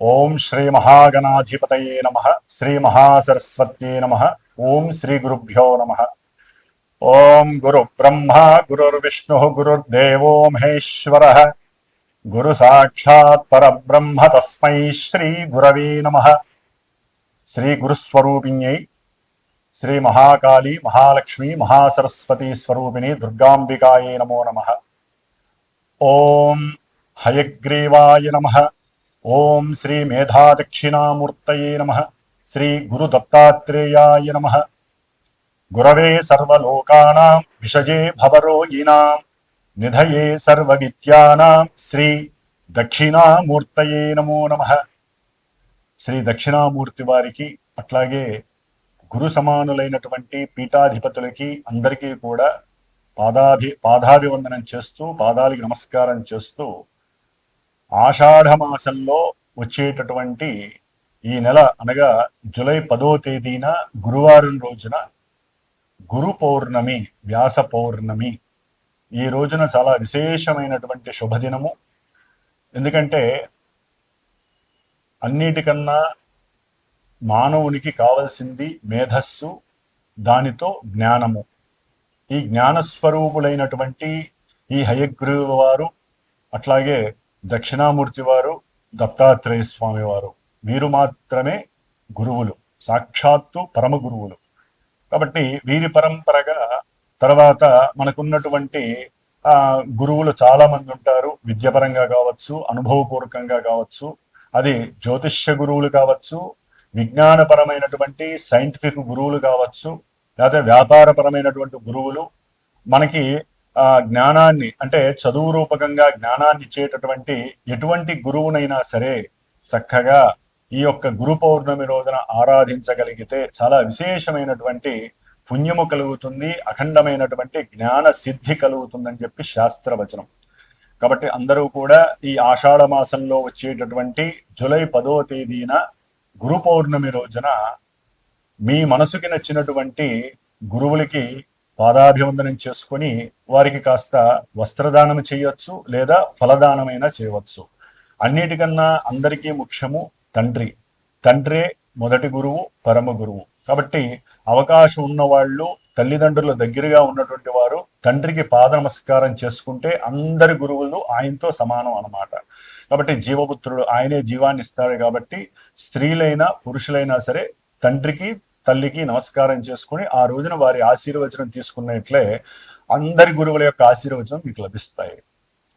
ఓం శ్రీ మహాగణాధిపతయే నమః. శ్రీ మహాసరస్వత్యే నమః. ఓం శ్రీ గురుభ్యో నమః. ఓం గురు బ్రహ్మ గురుర్విష్ణు గురుర్దేవో మహేశ్వరః. గురు సాక్షాత్ పరబ్రహ్మ తస్మై శ్రీ గురవే నమః. శ్రీ గురుస్వరూపిణ్యై శ్రీ మహాకాళీ మహాలక్ష్మీ మహాసరస్వతీ స్వరూపిణి దుర్గాంబికాయే నమో నమః. ఓం హయగ్రీవాయ నమః. ఓం శ్రీ మేధాదక్షిణామూర్తయే నమః. శ్రీ గురు దత్తాత్రేయాయ నమః. గురవే సర్వలోకానాం విషజే భవరోగిణాం నిధయే సర్వవిద్యానాం శ్రీ దక్షిణామూర్తయే నమో నమః. శ్రీ దక్షిణామూర్తి వారికి అట్లాగే గురు సమానులైనటువంటి పీఠాధిపతులకి అందరికీ కూడా పాదాభివందనం చేస్తూ పాదాలకి నమస్కారం చేస్తూ ఆషాఢమాసంలో వచ్చేటటువంటి ఈ నెల అనగా జూలై 10వ తేదీన గురువారం రోజున గురు పౌర్ణమి, వ్యాస పౌర్ణమి. ఈ రోజున చాలా విశేషమైనటువంటి శుభదినము. ఎందుకంటే అన్నిటికన్నా మానవునికి కావలసింది మేధస్సు, దానితో జ్ఞానము. ఈ జ్ఞానస్వరూపులైనటువంటి ఈ హయగ్రీవ వారు, అట్లాగే దక్షిణామూర్తి వారు, దత్తాత్రేయ స్వామి వారు, వీరు మాత్రమే గురువులు, సాక్షాత్తు పరమ గురువులు. కాబట్టి వీరి పరంపరగా తర్వాత మనకున్నటువంటి గురువులు చాలా మంది ఉంటారు. విద్యపరంగా కావచ్చు, అనుభవపూర్వకంగా కావచ్చు, అది జ్యోతిష్య గురువులు కావచ్చు, విజ్ఞానపరమైనటువంటి సైంటిఫిక్ గురువులు కావచ్చు, లేకపోతే వ్యాపారపరమైనటువంటి గురువులు. మనకి జ్ఞానాన్ని అంటే చదువు రూపకంగా జ్ఞానాన్ని ఇచ్చేటటువంటి ఎటువంటి గురువునైనా సరే చక్కగా ఈ యొక్క గురు పౌర్ణమి రోజున ఆరాధించగలిగితే చాలా విశేషమైనటువంటి పుణ్యము కలుగుతుంది, అఖండమైనటువంటి జ్ఞాన సిద్ధి కలుగుతుందని చెప్పి శాస్త్రవచనం. కాబట్టి అందరూ కూడా ఈ ఆషాఢ మాసంలో వచ్చేటటువంటి జూలై 10వ తేదీన గురు పౌర్ణమి రోజున మీ మనసుకి నచ్చినటువంటి గురువులకి పాదాభివందనం చేసుకొని వారికి కాస్త వస్త్రదానం చేయవచ్చు, లేదా ఫలదానమైనా చేయవచ్చు. అన్నిటికన్నా అందరికీ ముఖ్యము తండ్రి. తండ్రే మొదటి గురువు, పరమ గురువు. కాబట్టి అవకాశం ఉన్నవాళ్ళు, తల్లిదండ్రుల దగ్గరగా ఉన్నటువంటి వారు తండ్రికి పాద నమస్కారం చేసుకుంటే అందరి గురువులు ఆయనతో సమానం అన్నమాట. కాబట్టి జీవపుత్రుడు ఆయనే జీవాన్ని ఇస్తాడు. కాబట్టి స్త్రీలైనా పురుషులైనా సరే తండ్రికి తల్లికి నమస్కారం చేసుకుని ఆ రోజున వారి ఆశీర్వచనం తీసుకున్నట్లే అందరి గురువుల యొక్క ఆశీర్వచనం మీకు లభిస్తాయి.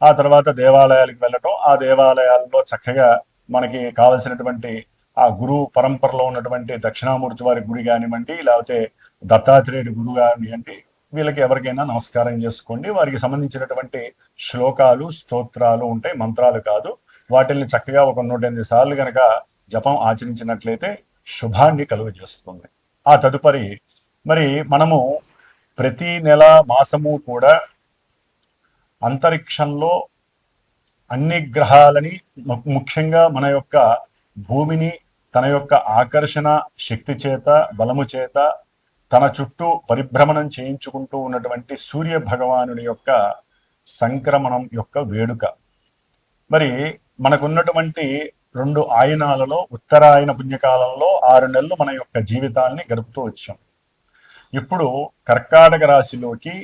ఆ తర్వాత దేవాలయాలకు వెళ్ళటం, ఆ దేవాలయాల్లో చక్కగా మనకి కావలసినటువంటి ఆ గురువు పరంపరలో ఉన్నటువంటి దక్షిణామూర్తి వారి గుడి కానివ్వండి, లేకపోతే దత్తాత్రేయుడి గురువు కానివ్వండి, వీళ్ళకి ఎవరికైనా నమస్కారం చేసుకోండి. వారికి సంబంధించినటువంటి శ్లోకాలు, స్తోత్రాలు ఉంటాయి, మంత్రాలు కాదు. వాటిల్ని చక్కగా ఒక 108 సార్లు కనుక జపం ఆచరించినట్లయితే శుభాన్ని కలుగజేస్తుంది. ఆ తదుపరి మరి మనము ప్రతి నెల మాసము కూడా అంతరిక్షంలో అన్ని గ్రహాలని, ముఖ్యంగా మన యొక్క భూమిని తన యొక్క ఆకర్షణ శక్తి చేత, బలము చేత తన చుట్టూ పరిభ్రమణం చేయించుకుంటూ ఉన్నటువంటి సూర్య భగవానుడి యొక్క సంక్రమణం యొక్క వేడుక. మరి మనకున్నటువంటి 2 ఆయనాలలో ఉత్తరాయణ పుణ్యకాలంలో 6 నెలలు మన యొక్క జీవితాన్ని గడుపుతూ వచ్చాం. ఇప్పుడు కర్కాటక రాశిలోకి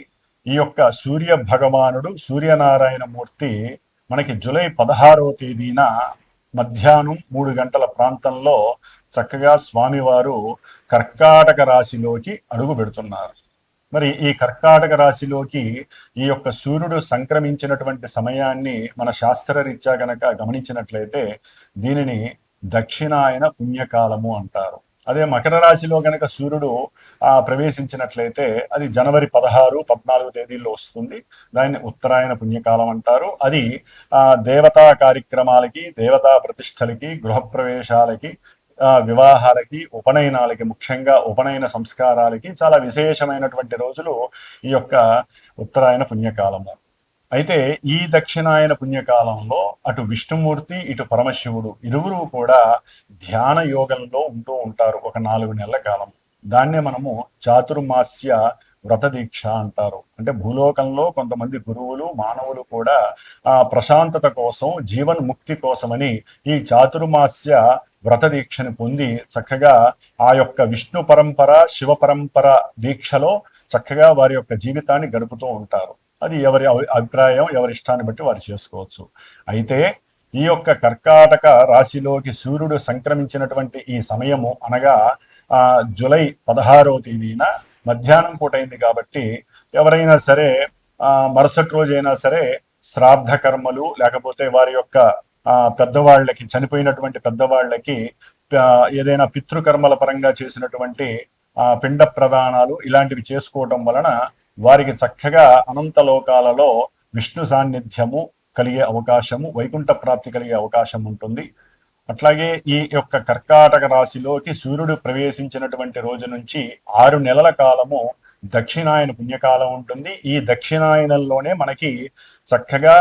ఈ యొక్క సూర్య భగవానుడు, సూర్యనారాయణ మూర్తి మనకి జూలై 16వ తేదీన మధ్యాహ్నం 3 గంటల ప్రాంతంలో చక్కగా స్వామివారు కర్కాటక రాశిలోకి అడుగు పెడుతున్నారు. మరి ఈ కర్కాటక రాశిలోకి ఈ యొక్క సూర్యుడు సంక్రమించినటువంటి సమయాన్ని మన శాస్త్రరీత్యా గనక గమనించినట్లయితే దీనిని దక్షిణాయన పుణ్యకాలము అంటారు. అదే మకర రాశిలో గనక సూర్యుడు ప్రవేశించినట్లయితే అది జనవరి 16, 14 తేదీల్లో వస్తుంది. దాన్ని ఉత్తరాయణ పుణ్యకాలం అంటారు. అది దేవతా కార్యక్రమాలకి, దేవతా ప్రతిష్టలకి, గృహప్రవేశాలకి, వివాహాలకి, ఉపనయనాలకి, ముఖ్యంగా ఉపనయన సంస్కారాలకి చాలా విశేషమైనటువంటి రోజులు ఈ యొక్క ఉత్తరాయణ పుణ్యకాలము. అయితే ఈ దక్షిణాయన పుణ్యకాలంలో అటు విష్ణుమూర్తి, ఇటు పరమశివుడు ఇరువురు కూడా ధ్యాన యోగంలో ఉంటూ ఉంటారు ఒక 4 నెలల కాలం. దాన్నే మనము చాతుర్మాస్య వ్రత దీక్ష అంటారు. అంటే భూలోకంలో కొంతమంది గురువులు మానవులు కూడా ప్రశాంతత కోసం జీవన్ముక్తి కోసమని ఈ చాతుర్మాస్య వ్రత దీక్షను పొంది చక్కగా ఆ యొక్క విష్ణు పరంపర శివ పరంపర దీక్షలో చక్కగా వారి యొక్క జీవితాన్ని గడుపుతూ ఉంటారు. అది ఎవరి అభిప్రాయం, ఎవరి ఇష్టాన్ని బట్టి వారు చేసుకోవచ్చు. అయితే ఈ యొక్క కర్కాటక రాశిలోకి సూర్యుడు సంక్రమించినటువంటి ఈ సమయము అనగా జూలై 16వ తేదీన మధ్యాహ్నం పూట అయింది కాబట్టి ఎవరైనా సరే మరుసటి రోజైనా సరే శ్రాద్ధ కర్మలు లేకపోతే వారి యొక్క పెద్దవాళ్ళకి చనిపోయినటువంటి పెద్దవాళ్ళకి ఏదైనా పితృకర్మల పరంగా చేసినటువంటి పిండ ప్రదానాలు ఇలాంటివి చేసుకోవటం వలన వారికి చక్కగా అనంత లోకాలలో విష్ణు సాన్నిధ్యము కలిగే అవకాశము, వైకుంఠ ప్రాప్తి కలిగే అవకాశం ఉంటుంది. అట్లాగే ఈ యొక్క కర్కాటక రాశిలోకి సూర్యుడు ప్రవేశించినటువంటి రోజు నుంచి 6 నెలల కాలము దక్షిణాయన పుణ్యకాలం ఉంటుంది. ఈ దక్షిణాయనంలోనే మనకి చక్కగా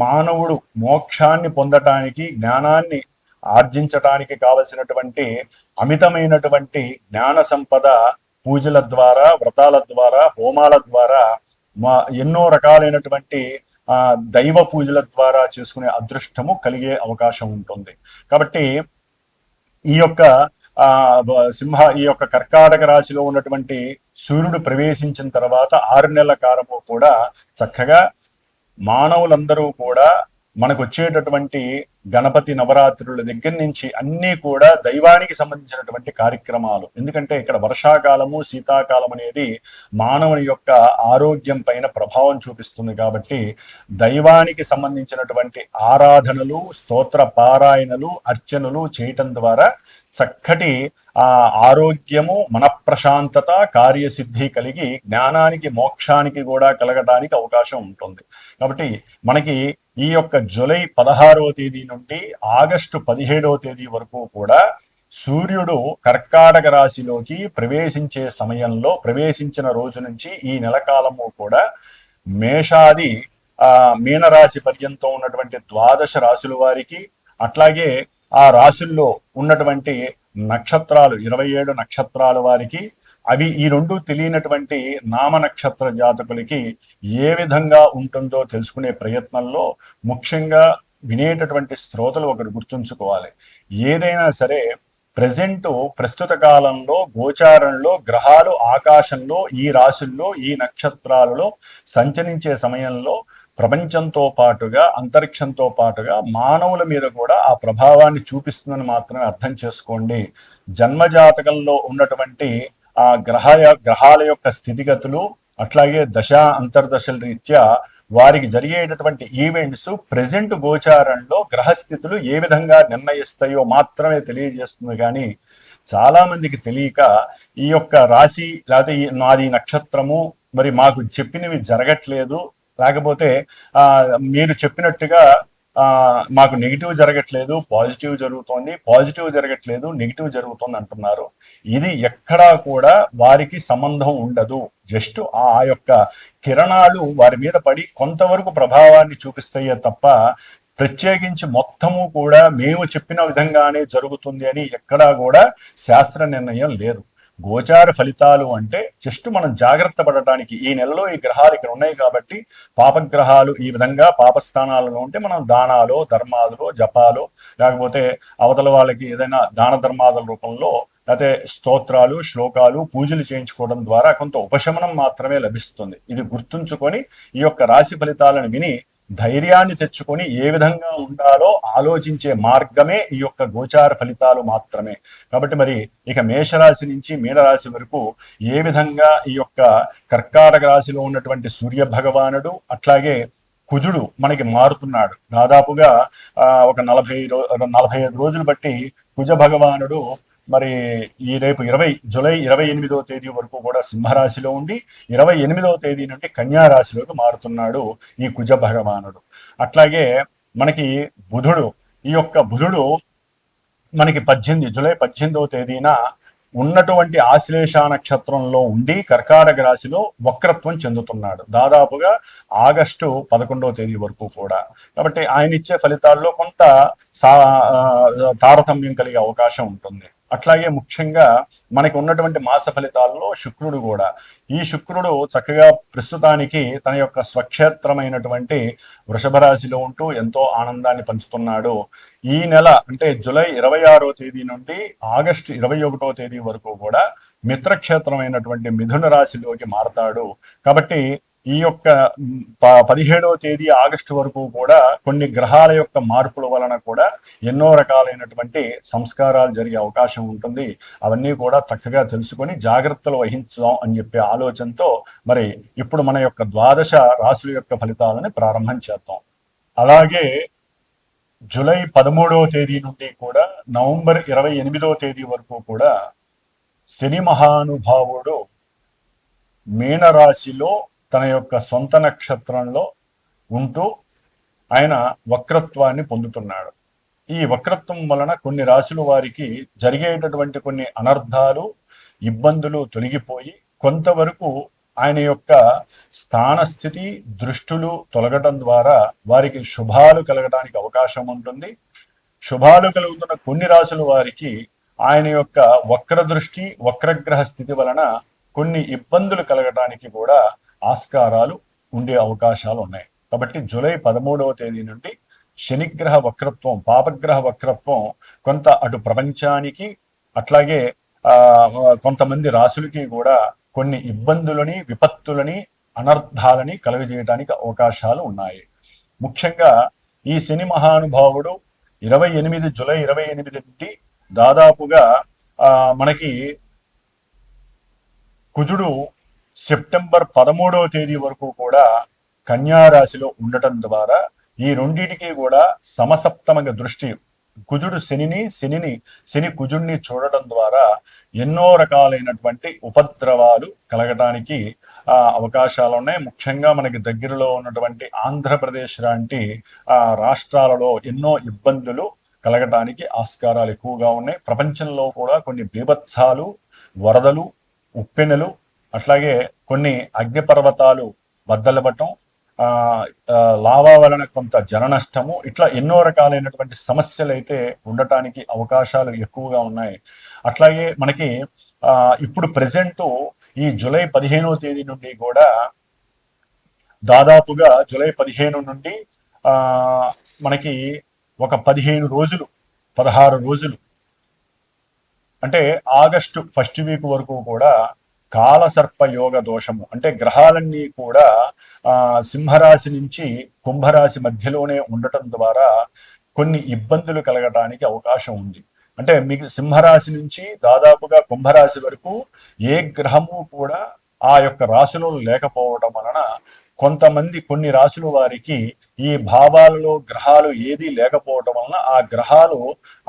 మానవుడు మోక్షాన్ని పొందటానికి, జ్ఞానాన్ని ఆర్జించటానికి కావలసినటువంటి అమితమైనటువంటి జ్ఞాన సంపద పూజల ద్వారా, వ్రతాల ద్వారా, హోమాల ద్వారా, ఎన్నో రకాలైనటువంటి దైవ పూజల ద్వారా చేసుకునే అదృష్టము కలిగే అవకాశం ఉంటుంది. కాబట్టి ఈ యొక్క ఈ యొక్క కర్కాటక రాశిలో ఉన్నటువంటి సూర్యుడు ప్రవేశించిన తర్వాత 6 నెలల కాలము కూడా చక్కగా మానవులందరూ కూడా మనకు వచ్చేటటువంటి గణపతి నవరాత్రుల దగ్గర నుంచి అన్నీ కూడా దైవానికి సంబంధించినటువంటి కార్యక్రమాలు. ఎందుకంటే ఇక్కడ వర్షాకాలము, శీతాకాలం అనేది మానవుని యొక్క ఆరోగ్యం పైన ప్రభావం చూపిస్తుంది. కాబట్టి దైవానికి సంబంధించినటువంటి ఆరాధనలు, స్తోత్ర పారాయణలు, అర్చనలు చేయటం ద్వారా చక్కటి ఆరోగ్యము, మనఃప్రశాంతత, కార్యసిద్ధి కలిగి జ్ఞానానికి, మోక్షానికి కూడా కలగడానికి అవకాశం ఉంటుంది. కాబట్టి మనకి ఈ యొక్క జూలై 16వ తేదీ నుండి ఆగస్టు 17వ తేదీ వరకు కూడా సూర్యుడు కర్కాటక రాశిలోకి ప్రవేశించే సమయంలో, ప్రవేశించిన రోజు నుంచి ఈ నెల కాలము కూడా మేషాది మీనరాశి పర్యంతం ఉన్నటువంటి 12 రాశుల వారికి, అట్లాగే ఆ రాశుల్లో ఉన్నటువంటి నక్షత్రాలు 27 నక్షత్రాల వారికి, అవి ఈ రెండు తెలియనటువంటి నామ నక్షత్ర జాతకులకి ఏ విధంగా ఉంటుందో తెలుసుకునే ప్రయత్నంలో ముఖ్యంగా వినేటటువంటి శ్రోతలు ఒకటి గుర్తుంచుకోవాలి. ఏదైనా సరే ప్రస్తుత కాలంలో గోచారంలో గ్రహాలు ఆకాశంలో ఈ రాశుల్లో ఈ నక్షత్రాలలో సంచరించే సమయంలో ప్రపంచంతో పాటుగా, అంతరిక్షంతో పాటుగా మానవుల మీద కూడా ఆ ప్రభావాన్ని చూపిస్తుందని మాత్రమే అర్థం చేసుకోండి. జన్మజాతకంలో ఉన్నటువంటి ఆ గ్రహాల యొక్క స్థితిగతులు, అట్లాగే దశ అంతర్దశల రీత్యా వారికి జరిగేటటువంటి ఈవెంట్స్ ప్రెజెంట్ గోచారంలో గ్రహస్థితులు ఏ విధంగా నిర్ణయిస్తాయో మాత్రమే తెలియజేస్తుంది. కానీ చాలా మందికి తెలియక ఈ యొక్క రాశి లేకపోతే నాది నక్షత్రము మరి మాకు చెప్పినవి జరగట్లేదు, లేకపోతే మీరు చెప్పినట్టుగా మాకు నెగిటివ్ జరగట్లేదు, పాజిటివ్ జరుగుతోంది, పాజిటివ్ జరగట్లేదు, నెగిటివ్ జరుగుతోంది అంటున్నారు. ఇది ఎక్కడా కూడా వారికి సంబంధం ఉండదు. జస్ట్ ఆ యొక్క కిరణాలు వారి మీద పడి కొంతవరకు ప్రభావాన్ని చూపిస్తాయే తప్ప ప్రత్యేకించి మొత్తము కూడా మేము చెప్పిన విధంగానే జరుగుతుంది అని ఎక్కడా కూడా శాస్త్ర నిర్ణయం లేదు. గోచార ఫలితాలు అంటే జస్ట్ మనం జాగ్రత్త పడటానికి, ఈ నెలలో ఈ గ్రహాలు ఇక్కడ ఉన్నాయి కాబట్టి పాపగ్రహాలు ఈ విధంగా పాపస్థానాలలో ఉంటే మనం దానాలు, ధర్మాదులు, జపాలు, లేకపోతే అవతల వాళ్ళకి ఏదైనా దాన ధర్మాదుల రూపంలో లేకపోతే స్తోత్రాలు, శ్లోకాలు, పూజలు చేయించుకోవడం ద్వారా కొంత ఉపశమనం మాత్రమే లభిస్తుంది. ఇది గుర్తుంచుకొని ఈ యొక్క రాశి ఫలితాలను విని ధైర్యాన్ని తెచ్చుకొని ఏ విధంగా ఉండాలో ఆలోచించే మార్గమే ఈ యొక్క గోచార ఫలితాలు మాత్రమే. కాబట్టి మరి ఇక మేషరాశి నుంచి మీనరాశి వరకు ఏ విధంగా ఈ యొక్క కర్కాటక రాశిలో ఉన్నటువంటి సూర్య భగవానుడు, అట్లాగే కుజుడు మనకి మారుతున్నాడు. దాదాపుగా ఒక 45 రోజులు బట్టి కుజ భగవానుడు మరి ఈ రేపు జూలై 28వ తేదీ వరకు కూడా సింహరాశిలో ఉండి 28వ తేదీ నుండి కన్యా రాశిలోకి మారుతున్నాడు ఈ కుజ భగవానుడు. అట్లాగే మనకి బుధుడు, ఈ యొక్క బుధుడు మనకి జూలై 18వ తేదీన ఉన్నటువంటి ఆశ్లేష నక్షత్రంలో ఉండి కర్కాటక రాశిలో వక్రత్వం చెందుతున్నాడు దాదాపుగా ఆగస్టు 11వ తేదీ వరకు కూడా. కాబట్టి ఆయన ఇచ్చే ఫలితాల్లో కొంత తారతమ్యం కలిగే అవకాశం ఉంటుంది. అట్లాగే ముఖ్యంగా మనకి ఉన్నటువంటి మాస ఫలితాల్లో శుక్రుడు కూడా, ఈ శుక్రుడు చక్కగా ప్రస్తుతానికి తన యొక్క స్వక్షేత్రమైనటువంటి వృషభ రాశిలో ఉంటూ ఎంతో ఆనందాన్ని పంచుతున్నాడు. ఈ నెల అంటే జూలై 26వ తేదీ నుండి ఆగస్టు 21వ తేదీ వరకు కూడా మిత్రక్షేత్రమైనటువంటి మిథున రాశిలోకి మారతాడు. కాబట్టి ఈ యొక్క 17వ తేదీ ఆగస్టు వరకు కూడా కొన్ని గ్రహాల యొక్క మార్పుల వలన కూడా ఎన్నో రకాలైనటువంటి సంస్కారాలు జరిగే అవకాశం ఉంటుంది. అవన్నీ కూడా చక్కగా తెలుసుకొని జాగ్రత్తలు వహించుదాం అని చెప్పే ఆలోచనతో మరి ఇప్పుడు మన యొక్క ద్వాదశ రాశుల యొక్క ఫలితాలని ప్రారంభం చేద్దాం. అలాగే జూలై 13వ తేదీ నుండి కూడా నవంబర్ 28వ తేదీ వరకు కూడా శని మహానుభావుడు మీనరాశిలో తన యొక్క సొంత నక్షత్రంలో ఉంటూ ఆయన వక్రత్వాన్ని పొందుతున్నాడు. ఈ వక్రత్వం వలన కొన్ని రాశుల వారికి జరిగేటటువంటి కొన్ని అనర్థాలు, ఇబ్బందులు తొలగిపోయి కొంతవరకు ఆయన యొక్క స్థానస్థితి దృష్టులు తొలగటం ద్వారా వారికి శుభాలు కలగడానికి అవకాశం ఉంటుంది. శుభాలు కలుగుతున్న కొన్ని రాశుల వారికి ఆయన యొక్క వక్ర దృష్టి, వక్రగ్రహ స్థితి వలన కొన్ని ఇబ్బందులు కలగటానికి కూడా ఆస్కారాలు ఉండే అవకాశాలు ఉన్నాయి. కాబట్టి జూలై 13వ తేదీ నుండి శనిగ్రహ వక్రత్వం, పాపగ్రహ వక్రత్వం కొంత అటు ప్రపంచానికి అట్లాగే కొంతమంది రాశులకి కూడా కొన్ని ఇబ్బందులని, విపత్తులని, అనర్థాలని కలుగజేయడానికి అవకాశాలు ఉన్నాయి. ముఖ్యంగా ఈ శని మహానుభావుడు జూలై 28 నుండి దాదాపుగా మనకి కుజుడు సెప్టెంబర్ 13వ తేదీ వరకు కూడా కన్యా రాశిలో ఉండటం ద్వారా ఈ రెండింటికి కూడా సమసప్తమ దృష్టి, కుజుడు శని కుజుడిని చూడటం ద్వారా ఎన్నో రకాలైనటువంటి ఉపద్రవాలు కలగటానికి అవకాశాలు ఉన్నాయి. ముఖ్యంగా మనకి దగ్గరలో ఉన్నటువంటి ఆంధ్రప్రదేశ్ లాంటి రాష్ట్రాలలో ఎన్నో ఇబ్బందులు కలగటానికి ఆస్కారాలు ఎక్కువగా ఉన్నాయి. ప్రపంచంలో కూడా కొన్ని బీభత్సాలు, వరదలు, ఉప్పెనలు, అట్లాగే కొన్ని అగ్నిపర్వతాలు బద్దలపడటం, లావా వలన కొంత జన నష్టము, ఇట్లా ఎన్నో రకాలైనటువంటి సమస్యలు అయితే ఉండటానికి అవకాశాలు ఎక్కువగా ఉన్నాయి. అట్లాగే మనకి ఇప్పుడు ప్రెజెంట్ ఈ జూలై 15వ తేదీ నుండి కూడా దాదాపుగా జూలై 15 నుండి మనకి ఒక 15 రోజులు, 16 రోజులు అంటే ఆగస్టు ఫస్ట్ వీక్ వరకు కూడా కాలసర్ప యోగ దోషము, అంటే గ్రహాలన్నీ కూడా సింహరాశి నుంచి కుంభరాశి మధ్యలోనే ఉండటం ద్వారా కొన్ని ఇబ్బందులు కలగటానికి అవకాశం ఉంది. అంటే మీకు సింహరాశి నుంచి దాదాపుగా కుంభరాశి వరకు ఏ గ్రహము కూడా ఆ యొక్క రాశిలో లేకపోవడం వలన కొంతమంది, కొన్ని రాశుల వారికి ఈ భావాలలో గ్రహాలు ఏది లేకపోవటం వలన ఆ గ్రహాలు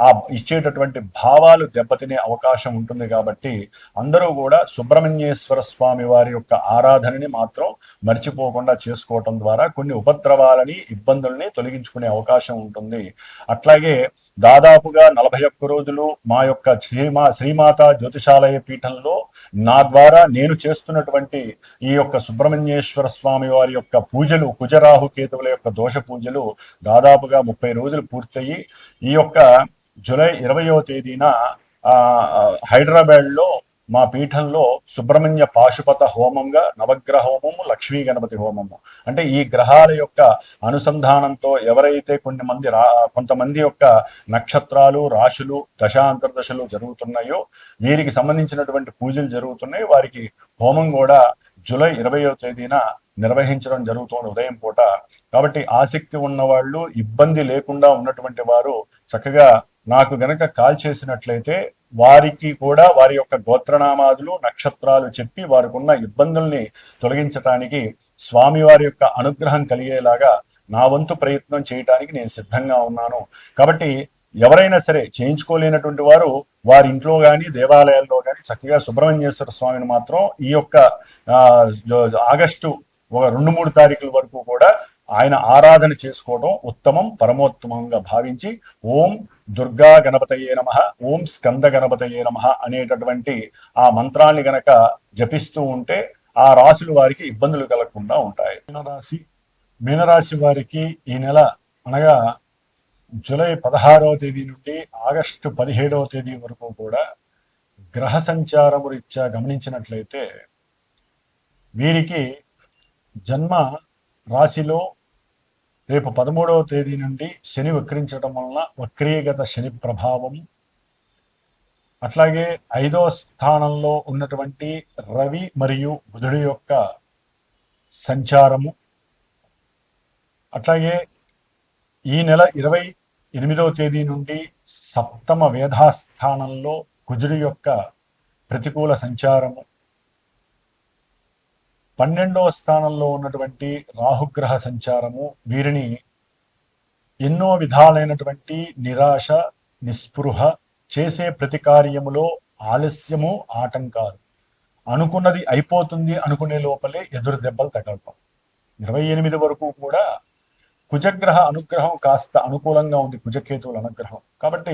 ఆ ఇచ్చేటటువంటి భావాలు దెబ్బతినే అవకాశం ఉంటుంది. కాబట్టి అందరూ కూడా సుబ్రహ్మణ్యేశ్వర స్వామి వారి యొక్క ఆరాధనని మాత్రం మర్చిపోకుండా చేసుకోవటం ద్వారా కొన్ని ఉపద్రవాలని, ఇబ్బందుల్ని తొలగించుకునే అవకాశం ఉంటుంది. అట్లాగే దాదాపుగా 41 రోజులు మా యొక్క శ్రీమాత జ్యోతిషాలయ పీఠంలో నా ద్వారా నేను చేస్తున్నటువంటి ఈ యొక్క సుబ్రహ్మణ్యేశ్వర స్వామి వారి యొక్క పూజలు, కుజరాహు కేతువుల యొక్క దోష పూజలు దాదాపుగా 30 రోజులు పూర్తయి ఈ యొక్క జూలై 20వ తేదీన హైదరాబాద్ లో మా పీఠంలో సుబ్రహ్మణ్య పాశుపత హోమంగా నవగ్రహ హోమము, లక్ష్మీ గణపతి హోమము, అంటే ఈ గ్రహాల యొక్క అనుసంధానంతో ఎవరైతే కొంతమంది యొక్క నక్షత్రాలు, రాశులు, దశాంతర దశలు జరుగుతున్నాయో వీరికి సంబంధించినటువంటి పూజలు జరుగుతున్నాయి. వారికి హోమం కూడా జూలై 20వ తేదీన నిర్వహించడం జరుగుతుంది ఉదయం పూట. కాబట్టి ఆసక్తి ఉన్నవాళ్ళు, ఇబ్బంది లేకుండా ఉన్నటువంటి వారు చక్కగా నాకు గనక కాల్ చేసినట్లయితే వారికి కూడా వారి యొక్క గోత్రనామాదులు, నక్షత్రాలు చెప్పి వారికి ఉన్న ఇబ్బందుల్ని తొలగించడానికి, స్వామివారి యొక్క అనుగ్రహం కలిగేలాగా నా వంతు ప్రయత్నం చేయడానికి నేను సిద్ధంగా ఉన్నాను. కాబట్టి ఎవరైనా సరే చేయించుకోలేనటువంటి వారు వారి ఇంట్లో కానీ దేవాలయాల్లో కానీ చక్కగా సుబ్రహ్మణ్యేశ్వర స్వామిని మాత్రం ఈ యొక్క ఆగస్టు 2-3 తారీఖుల వరకు కూడా ఆయన ఆరాధన చేసుకోవడం ఉత్తమం, పరమోత్తమంగా భావించి ఓం దుర్గా గణపతయే నమః, ఓం స్కంద గణపతయే నమః అనేటటువంటి ఆ మంత్రాన్ని గనక జపిస్తూ ఉంటే ఆ రాశుల వారికి ఇబ్బందులు కలగకుండా ఉంటాయి. మీనరాశి వారికి ఈ నెల అనగా జూలై 16వ తేదీ నుండి ఆగస్టు 17వ తేదీ వరకు కూడా గ్రహ సంచారము రీత్యా గమనించినట్లయితే వీరికి జన్మ రాశిలో రేపు 13వ తేదీ నుండి శని వక్రించడం వలన వక్రీగత శని ప్రభావం, అట్లాగే 5వ స్థానంలో ఉన్నటువంటి రవి మరియు బుధుడి యొక్క సంచారము, అట్లాగే ఈ నెల 28వ తేదీ నుండి సప్తమ వేధాస్థానంలో కుజుడి యొక్క ప్రతికూల సంచారము, 12వ స్థానంలో ఉన్నటువంటి రాహుగ్రహ సంచారము వీరిని ఎన్నో విధాలైనటువంటి నిరాశ, నిస్పృహ, చేసే ప్రతి కార్యములో ఆలస్యము, ఆటంకాలు, అనుకున్నది అయిపోతుంది అనుకునే లోపలే ఎదురు దెబ్బలు తగలటం. 28 వరకు కూడా కుజగ్రహ అనుగ్రహం కాస్త అనుకూలంగా ఉంది, కుజకేతువుల అనుగ్రహం. కాబట్టి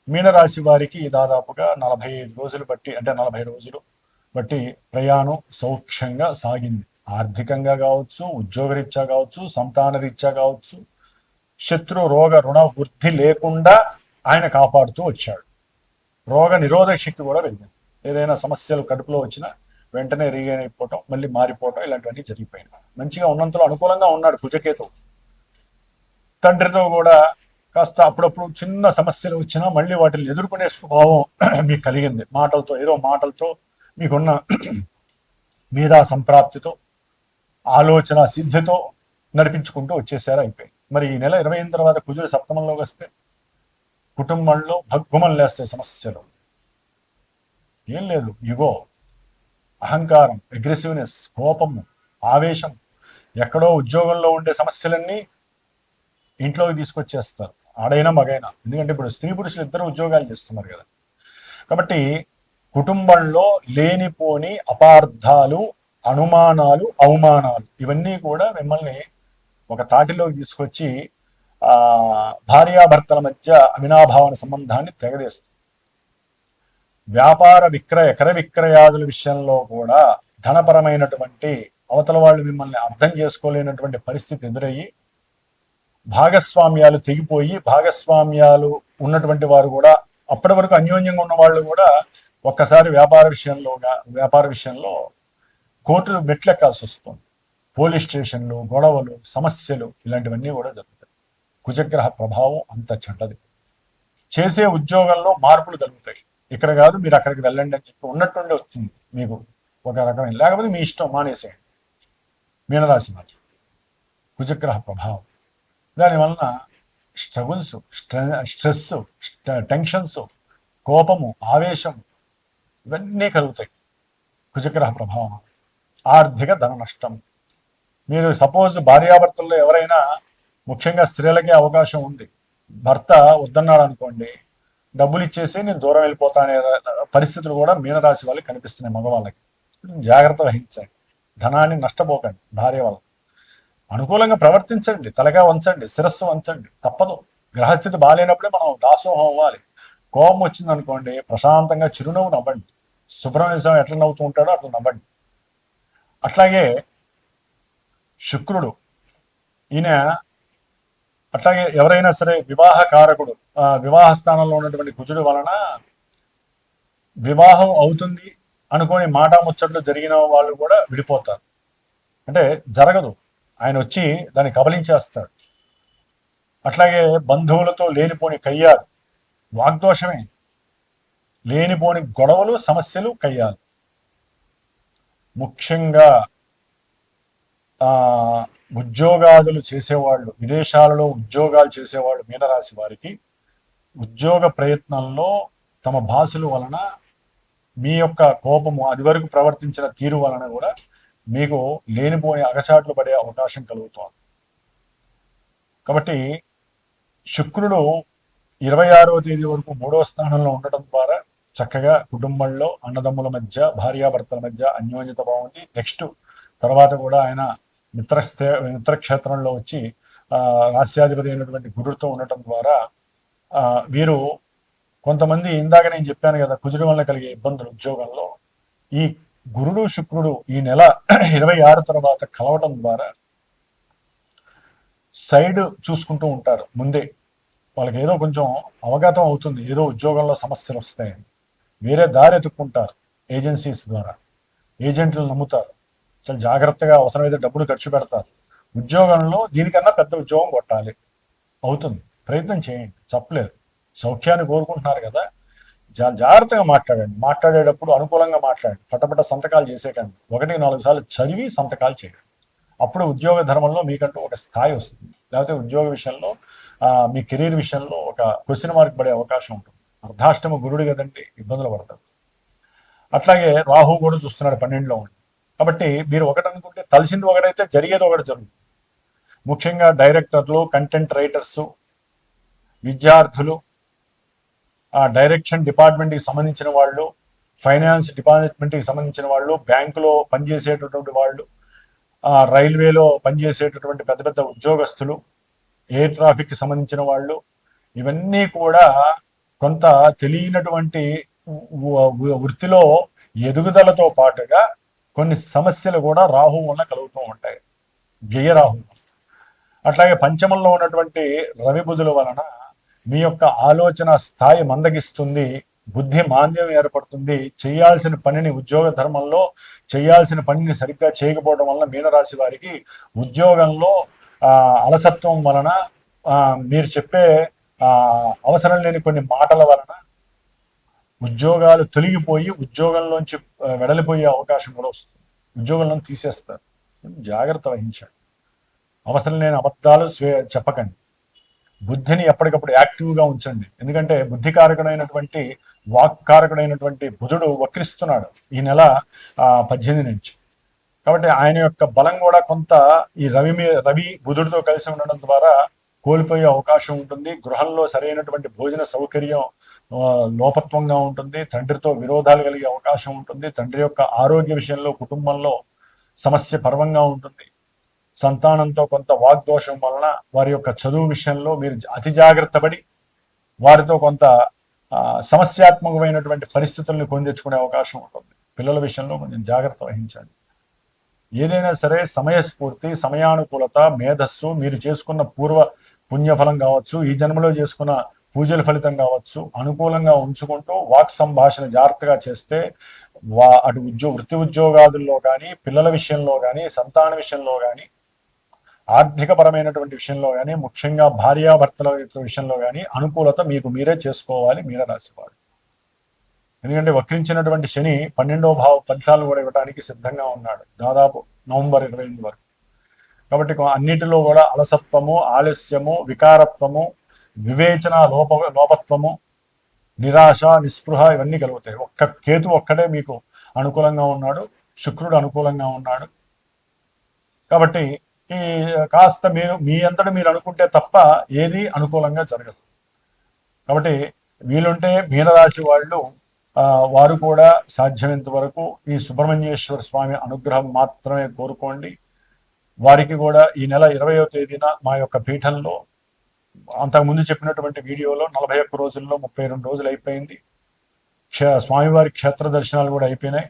మీనరాశి వారికి దాదాపుగా 45 రోజులు బట్టి, అంటే 40 రోజులు బట్టి ప్రయాణం సౌఖ్యంగా సాగింది. ఆర్థికంగా కావచ్చు, ఉద్యోగరీత్యా కావచ్చు, సంతాన రీత్యా కావచ్చు, శత్రు రోగ రుణ వృద్ధి లేకుండా ఆయన కాపాడుతూ వచ్చాడు. రోగ నిరోధక శక్తి కూడా వెళ్ళింది. ఏదైనా సమస్యలు కడుపులో వచ్చినా వెంటనే రీగైన్ అయిపోవటం, మళ్ళీ మారిపోవటం, ఇలాంటివన్నీ జరిగిపోయినాయి. మంచిగా ఉన్నంతలో అనుకూలంగా ఉన్నాడు కుజకేతు. తండ్రితో కూడా కాస్త అప్పుడప్పుడు చిన్న సమస్యలు వచ్చినా మళ్ళీ వాటిని ఎదుర్కొనే స్వభావం మీకు కలిగింది. మాటలతో, ఏదో మాటలతో మీకున్న మేధా సంప్రాప్తితో, ఆలోచన సిద్ధితో నడిపించుకుంటూ వచ్చేసారు, అయిపోయి. మరి ఈ నెల 28 తర్వాత కుజుడు సప్తమంలోకి వస్తే కుటుంబంలో భగ్గుమం లేస్తాయి సమస్యలు. ఏం లేదు, యుగో, అహంకారం, అగ్రెసివ్నెస్, కోపము, ఆవేశం, ఎక్కడో ఉద్యోగంలో ఉండే సమస్యలన్నీ ఇంట్లోకి తీసుకొచ్చేస్తారు, ఆడైనా మగైనా. ఎందుకంటే ఇప్పుడు స్త్రీ పురుషులు ఇద్దరు ఉద్యోగాలు చేస్తున్నారు కదా. కాబట్టి కుటుంబంలో లేనిపోని అపార్థాలు, అనుమానాలు, అవమానాలు ఇవన్నీ కూడా మిమ్మల్ని ఒక తాటిలోకి తీసుకొచ్చి భార్యాభర్తల మధ్య అవినాభావన సంబంధాన్ని తెగదేస్తుంది. వ్యాపార విక్రయ, క్రయ విక్రయాదుల విషయంలో కూడా ధనపరమైనటువంటి అవతల వాళ్ళు మిమ్మల్ని అర్థం చేసుకోలేనటువంటి పరిస్థితి ఎదురయ్యి భాగస్వామ్యాలు తెగిపోయి, భాగస్వామ్యాలు ఉన్నటువంటి వారు కూడా, అప్పటి వరకు అన్యోన్యంగా ఉన్న వాళ్ళు కూడా ఒక్కసారి వ్యాపార విషయంలో కోర్టులు మెట్లెక్కాల్సి వస్తుంది. పోలీస్ స్టేషన్లు, గొడవలు, సమస్యలు, ఇలాంటివన్నీ కూడా జరుగుతాయి. కుజగ్రహ ప్రభావం అంత చెడ్డది. చేసే ఉద్యోగంలో మార్పులు కలుగుతాయి. ఇక్కడ కాదు, మీరు అక్కడికి వెళ్ళండి అని చెప్పి ఉన్నట్టుండి వస్తుంది మీకు ఒక రకమైన, లేకపోతే మీ ఇష్టం, మానేసేయండి. మీనరాశి వారి కుజగ్రహ ప్రభావం. దానివలన స్ట్రగుల్స్, స్ట్రెస్, టెన్షన్స్, కోపము, ఆవేశం ఇవన్నీ కలుగుతాయి కుజగ్రహ ప్రభావం. ఆర్థిక ధన నష్టం. మీరు సపోజ్ భార్యాభర్తల్లో ఎవరైనా, ముఖ్యంగా స్త్రీలకే అవకాశం ఉంది, భర్త వద్దన్నాడు అనుకోండి, డబ్బులు ఇచ్చేసి నేను దూరం వెళ్ళిపోతా అనే పరిస్థితులు కూడా మీనరాశి వాళ్ళకి కనిపిస్తున్నాయి. మగవాళ్ళకి జాగ్రత్త వహించండి, ధనాన్ని నష్టపోకండి. భార్య వల్ల అనుకూలంగా ప్రవర్తించండి, తలగా వంచండి, శిరస్సు వంచండి, తప్పదు. గ్రహస్థితి బాగాలేనప్పుడే మనం దాసోహం అవ్వాలి. కోపం వచ్చింది అనుకోండి, ప్రశాంతంగా చిరునవ్వు నవ్వండి. సుబ్రహ్మణ్య స్వామి ఎట్లా నవ్వుతూ ఉంటాడో అట్లా నవ్వండి. అట్లాగే శుక్రుడు, ఈయన అట్లాగే ఎవరైనా సరే వివాహ కారకుడు, వివాహ స్థానంలో ఉన్నటువంటి కుజుడు వలన వివాహం అవుతుంది అనుకోని మాట ముచ్చట్లు జరిగిన వాళ్ళు కూడా విడిపోతారు. అంటే జరగదు, ఆయన వచ్చి దాన్ని కబలించేస్తాడు. అట్లాగే బంధువులతో లేనిపోని కయ్యాలు, వాగ్దోషమే, లేనిపోని గొడవలు, సమస్యలు, కయ్యాలు. ముఖ్యంగా ఉద్యోగాదులు చేసేవాళ్ళు, విదేశాలలో ఉద్యోగాలు చేసేవాళ్ళు మీనరాశి వారికి ఉద్యోగ ప్రయత్నంలో తమ భాషల వలన, మీ యొక్క కోపము, అది వరకు ప్రవర్తించిన తీరు వలన కూడా మీకు లేనిపోని అగచాట్లు పడే అవకాశం కలుగుతోంది. కాబట్టి శుక్రుడు 26వ తేదీ వరకు 3వ స్థానంలో ఉండటం ద్వారా చక్కగా కుటుంబంలో అన్నదమ్ముల మధ్య, భార్యాభర్తల మధ్య అన్యోన్యత బాగుంది. నెక్స్ట్ తర్వాత కూడా ఆయన మిత్రక్షేత్రంలో వచ్చి రాస్యాధిపతి అయినటువంటి గురుడితో ఉండటం ద్వారా వీరు కొంతమంది, ఇందాక నేను చెప్పాను కదా కుజుడి వల్ల కలిగే ఇబ్బందులు ఉద్యోగంలో, ఈ గురుడు శుక్రుడు ఈ నెల 26 తర్వాత కలవటం ద్వారా సైడ్ చూసుకుంటూ ఉంటారు ముందే. వాళ్ళకి ఏదో కొంచెం అవగతం అవుతుంది, ఏదో ఉద్యోగంలో సమస్యలు వస్తాయని. వేరే దారి ఎత్తుక్కుంటారు ఏజెన్సీస్ ద్వారా, ఏజెంట్లు నమ్ముతారు, చాలా జాగ్రత్తగా అవసరమైతే డబ్బులు ఖర్చు పెడతారు. ఉద్యోగంలో దీనికన్నా పెద్ద ఉద్యోగం కొట్టాలి, అవుతుంది, ప్రయత్నం చేయండి, చెప్పలేదు. సౌఖ్యాన్ని కోరుకుంటున్నారు కదా, జాగ్రత్తగా మాట్లాడండి. మాట్లాడేటప్పుడు అనుకూలంగా మాట్లాడండి, పటపట సంతకాలు చేసే కండి 1-4 సార్లు చదివి సంతకాలు చేయండి. అప్పుడు ఉద్యోగ ధర్మంలో మీకంటూ ఒక స్థాయి వస్తుంది. లేకపోతే ఉద్యోగ విషయంలో మీ కెరీర్ విషయంలో ఒక క్వశ్చన్ మార్క్ పడే అవకాశం ఉంటుంది. అర్ధాష్టమ గురుడు కదండి, ఇబ్బందులు పడతారు. అట్లాగే రాహు కూడా చూస్తున్నాడు 12లో ఉండి. కాబట్టి మీరు ఒకటి అనుకుంటే తలసింది ఒకటైతే జరిగేది ఒకటి జరుగుతుంది. ముఖ్యంగా డైరెక్టర్లు, కంటెంట్ రైటర్స్, విద్యార్థులు, డైరెక్షన్ డిపార్ట్మెంట్కి సంబంధించిన వాళ్ళు, ఫైనాన్స్ డిపార్ట్మెంట్కి సంబంధించిన వాళ్ళు, బ్యాంకులో పనిచేసేటటువంటి వాళ్ళు, రైల్వేలో పనిచేసేటటువంటి పెద్ద పెద్ద ఉద్యోగస్తులు, ఎయిర్ ట్రాఫిక్కి సంబంధించిన వాళ్ళు, ఇవన్నీ కూడా కొంత తెలియనటువంటి వృత్తిలో ఎదుగుదలతో పాటుగా కొన్ని సమస్యలు కూడా రాహు వల్ల కలుగుతూ ఉంటాయి, వ్యయరాహు. అట్లాగే పంచమంలో ఉన్నటువంటి రవి బుధుల వలన మీ యొక్క ఆలోచన స్థాయి మందగిస్తుంది, బుద్ధి మాంద్యం ఏర్పడుతుంది. చేయాల్సిన పనిని ఉద్యోగ ధర్మంలో చేయాల్సిన పనిని సరిగ్గా చేయకపోవడం వలన మీనరాశి వారికి ఉద్యోగంలో అలసత్వం వలన, మీరు చెప్పే అవసరం లేని కొన్ని మాటల వలన ఉద్యోగాలు తొలగిపోయి ఉద్యోగంలోంచి వెడలిపోయే అవకాశం కూడా వస్తుంది. ఉద్యోగంలో తీసేస్తారు, జాగ్రత్త వహించండి. అవసరం లేని అబద్ధాలు చెప్పకండి. బుద్ధిని ఎప్పటికప్పుడు యాక్టివ్గా ఉంచండి. ఎందుకంటే బుద్ధికారకుడైనటువంటి వాక్కారకుడైనటువంటి బుధుడు వక్రిస్తున్నాడు ఈ నెల 18 నుంచి. కాబట్టి ఆయన యొక్క బలం కూడా కొంత ఈ రవి బుధుడితో కలిసి ఉండడం ద్వారా కోల్పోయే అవకాశం ఉంటుంది. గృహంలో సరైనటువంటి భోజన సౌకర్యం లోపత్వంగా ఉంటుంది. తండ్రితో విరోధాలు కలిగే అవకాశం ఉంటుంది. తండ్రి యొక్క ఆరోగ్య విషయంలో కుటుంబంలో సమస్య పర్వంగా ఉంటుంది. సంతానంతో కొంత వాగ్దోషం వలన వారి యొక్క చదువు విషయంలో మీరు అతి జాగ్రత్త పడి వారితో కొంత సమస్యాత్మకమైనటువంటి పరిస్థితుల్ని కొని తెచ్చుకునే అవకాశం ఉంటుంది. పిల్లల విషయంలో కొంచెం జాగ్రత్త వహించండి. ఏదైనా సరే సమయస్ఫూర్తి, సమయానుకూలత, మేధస్సు, మీరు చేసుకున్న పూర్వ పుణ్యఫలం కావచ్చు, ఈ జన్మలో చేసుకున్న పూజల ఫలితం కావచ్చు, అనుకూలంగా ఉంచుకుంటూ వాక్ సంభాషణ జాగ్రత్తగా చేస్తే అటు వృత్తి ఉద్యోగాదుల్లో కానీ, పిల్లల విషయంలో కానీ, సంతాన విషయంలో కానీ, ఆర్థికపరమైనటువంటి విషయంలో కానీ, ముఖ్యంగా భార్యాభర్తల విషయంలో కానీ అనుకూలత మీకు మీరే చేసుకోవాలి మీనరాశివాడు. ఎందుకంటే వక్రించినటువంటి శని 12వ భావ ఫలితాలు కూడా ఇవ్వడానికి సిద్ధంగా ఉన్నాడు దాదాపు నవంబర్ 28 వరకు. కాబట్టి అన్నిటిలో కూడా అలసత్వము, ఆలస్యము, వికారత్వము, వివేచన లోపత్వము, నిరాశ, నిస్పృహ ఇవన్నీ కలుగుతాయి. కేతు ఒక్కడే మీకు అనుకూలంగా ఉన్నాడు, శుక్రుడు అనుకూలంగా ఉన్నాడు. కాబట్టి ఈ కాస్త మీరు మీ అంతటా మీరు అనుకుంటే తప్ప ఏది అనుకూలంగా జరగదు. కాబట్టి వీలుంటే మీనరాశి వాళ్ళు వారు కూడా సాధ్యమైనంత వరకు ఈ సుబ్రహ్మణ్యేశ్వర స్వామి అనుగ్రహం మాత్రమే కోరుకోండి. వారికి కూడా ఈ నెల 20వ తేదీన మా యొక్క పీఠంలో అంతకుముందు చెప్పినటువంటి వీడియోలో 41 రోజుల్లో 32 రోజులు అయిపోయింది. స్వామివారి క్షేత్ర దర్శనాలు కూడా అయిపోయినాయి.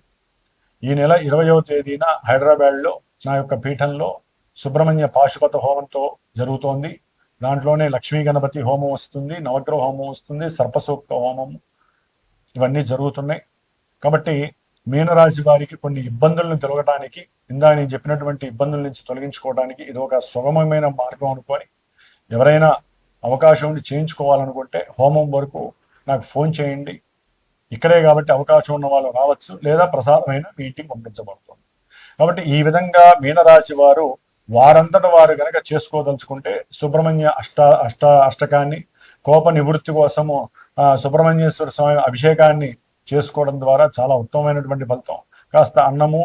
ఈ నెల 20వ తేదీన హైదరాబాద్లో నా యొక్క పీఠంలో సుబ్రహ్మణ్య పాశుపత హోమంతో జరుగుతోంది. దాంట్లోనే లక్ష్మీ గణపతి హోమం వస్తుంది, నవగ్రహ హోమం వస్తుంది, సర్పసూక్త హోమం, ఇవన్నీ జరుగుతున్నాయి. కాబట్టి మీనరాశి వారికి కొన్ని ఇబ్బందులను తొలగడానికి, ఇందా నేను చెప్పినటువంటి ఇబ్బందుల నుంచి తొలగించుకోవడానికి ఇది ఒక సుగమమైన మార్గం అనుకొని ఎవరైనా అవకాశం ఉండి చేయించుకోవాలనుకుంటే హోమం వరకు నాకు ఫోన్ చేయండి. ఇక్కడే కాబట్టి అవకాశం ఉన్న వాళ్ళు రావచ్చు, లేదా ప్రసాదమైన మీటింగ్ పంపించబడుతుంది. కాబట్టి ఈ విధంగా మీనరాశి వారు వారంతటా వారు కనుక చేసుకోదలుచుకుంటే సుబ్రహ్మణ్య అష్టకాన్ని, కోప నివృత్తి కోసము సుబ్రహ్మణ్యేశ్వర స్వామి అభిషేకాన్ని చేసుకోవడం ద్వారా చాలా ఉత్తమమైనటువంటి ఫలితం. కాస్త అన్నము,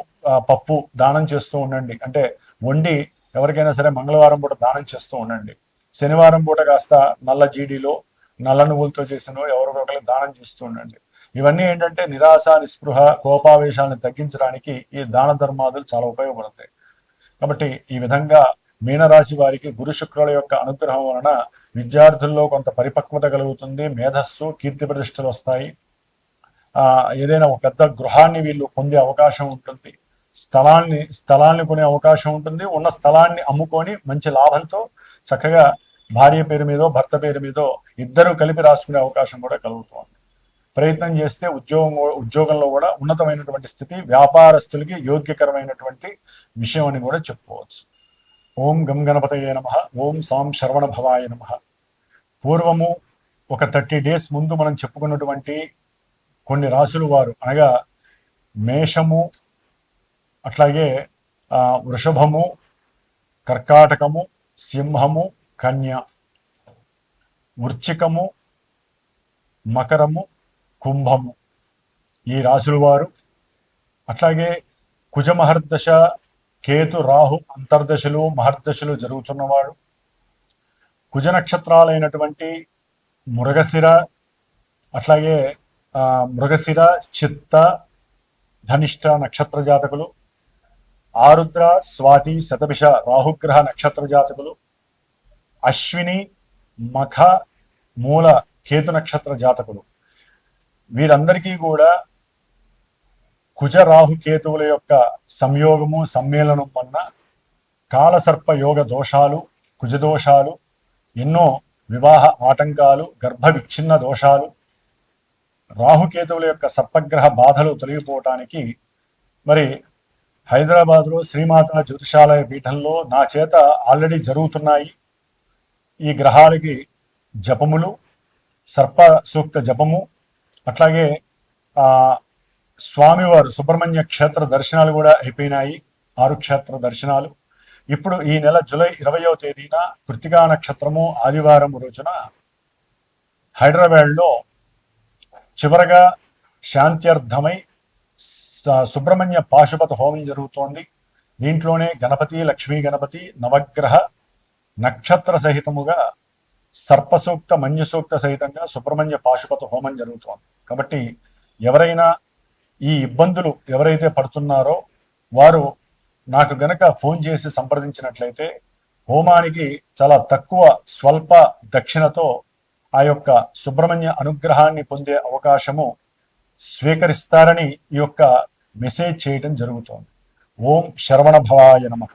పప్పు దానం చేస్తూ ఉండండి. అంటే వండి ఎవరికైనా సరే మంగళవారం పూట దానం చేస్తూ ఉండండి. శనివారం పూట కాస్త నల్ల జీడిలో, నల్ల నువ్వులతో చేసిన ఎవరికొకరికి దానం చేస్తూ ఉండండి. ఇవన్నీ ఏంటంటే నిరాశ, నిస్పృహ, కోపావేశాలను తగ్గించడానికి ఈ దాన ధర్మాదులు చాలా ఉపయోగపడతాయి. కాబట్టి ఈ విధంగా మీనరాశి వారికి గురు శుక్రుల యొక్క అనుగ్రహం వలన విద్యార్థుల్లో కొంత పరిపక్వత కలుగుతుంది, మేధస్సు, కీర్తి ప్రతిష్టలు వస్తాయి. ఏదైనా ఒక పెద్ద గృహాన్ని వీళ్ళు పొందే అవకాశం ఉంటుంది, స్థలాన్ని కొనే అవకాశం ఉంటుంది. ఉన్న స్థలాన్ని అమ్ముకొని మంచి లాభంతో చక్కగా భార్య పేరు మీదో భర్త పేరు మీదో ఇద్దరు కలిపి రాసుకునే అవకాశం కూడా కలుగుతుంది. ప్రయత్నం చేస్తే ఉద్యోగంలో కూడా ఉన్నతమైనటువంటి స్థితి, వ్యాపారస్తులకి యోగ్యకరమైనటువంటి విషయం అని కూడా చెప్పుకోవచ్చు. ఓం గం గణపతయే నమః. ఓం సాం శరవణ భవాయ నమః. పూర్వము ఒక 30 days ముందు మనం చెప్పుకున్నటువంటి కొన్ని రాసులు వారు, అనగా మేషము, అట్లాగే వృషభము, కర్కాటకము, సింహము, కన్య, వృశ్చికము, మకరము, కుంభము, ఈ రాసుల వారు, అట్లాగే కుజమహర్దశ, కేతు రాహు అంతర్దశలు మహర్దశలు జరుగుతున్నవాడు, కుజ నక్షత్రాలైనటువంటి మృగశిర, అట్లాగే మృగశిర, చిత్త, ధనిష్ట నక్షత్ర జాతకులు, ఆరుద్ర, స్వాతి, శతభిష రాహుగ్రహ నక్షత్ర జాతకులు, అశ్విని, మఖ, మూల కేతు నక్షత్ర జాతకులు, వీరందరికీ కూడా కుజ రాహు కేతువుల యొక్క సంయోగము సమ్మేళనం వలన కాలసర్ప యోగ దోషాలు, కుజదోషాలు, ఎన్నో వివాహ ఆటంకాలు, గర్భ విచ్ఛిన్న దోషాలు, రాహుకేతువుల యొక్క సర్పగ్రహ బాధలు తొలగిపోవటానికి మరి హైదరాబాద్లో శ్రీమాత జ్యోతిషాలయ పీఠంలో నా చేత ఆల్రెడీ జరుగుతున్నాయి. ఈ గ్రహాలకి జపములు, సర్ప సూక్త జపము, అట్లాగే స్వామివారు సుబ్రహ్మణ్య క్షేత్ర దర్శనాలు కూడా అయిపోయినాయి, 6 క్షేత్ర దర్శనాలు. ఇప్పుడు ఈ నెల జూలై 20వ తేదీన కృత్తికా నక్షత్రము ఆదివారం రోజున హైదరాబాద్లో చివరగా శాంత్యర్థమై సుబ్రహ్మణ్య పాశుపత హోమం జరుగుతోంది. దీంట్లోనే గణపతి, లక్ష్మీ గణపతి, నవగ్రహ నక్షత్ర సహితముగా సర్పసూక్త, మన్యసూక్త సహితంగా సుబ్రహ్మణ్య పాశుపత హోమం జరుగుతోంది. కాబట్టి ఎవరైనా ఈ ఇబ్బందులు ఎవరైతే పడుతున్నారో వారు నాకు గనక ఫోన్ చేసి సంప్రదించినట్లయితే హోమానికి చాలా తక్కువ స్వల్ప దక్షిణతో ఆ యొక్క సుబ్రహ్మణ్య అనుగ్రహాన్ని పొందే అవకాశము స్వీకరిస్తారని ఈ యొక్క మెసేజ్ చేయడం జరుగుతోంది. ఓం శరవణ భవాయ నమః.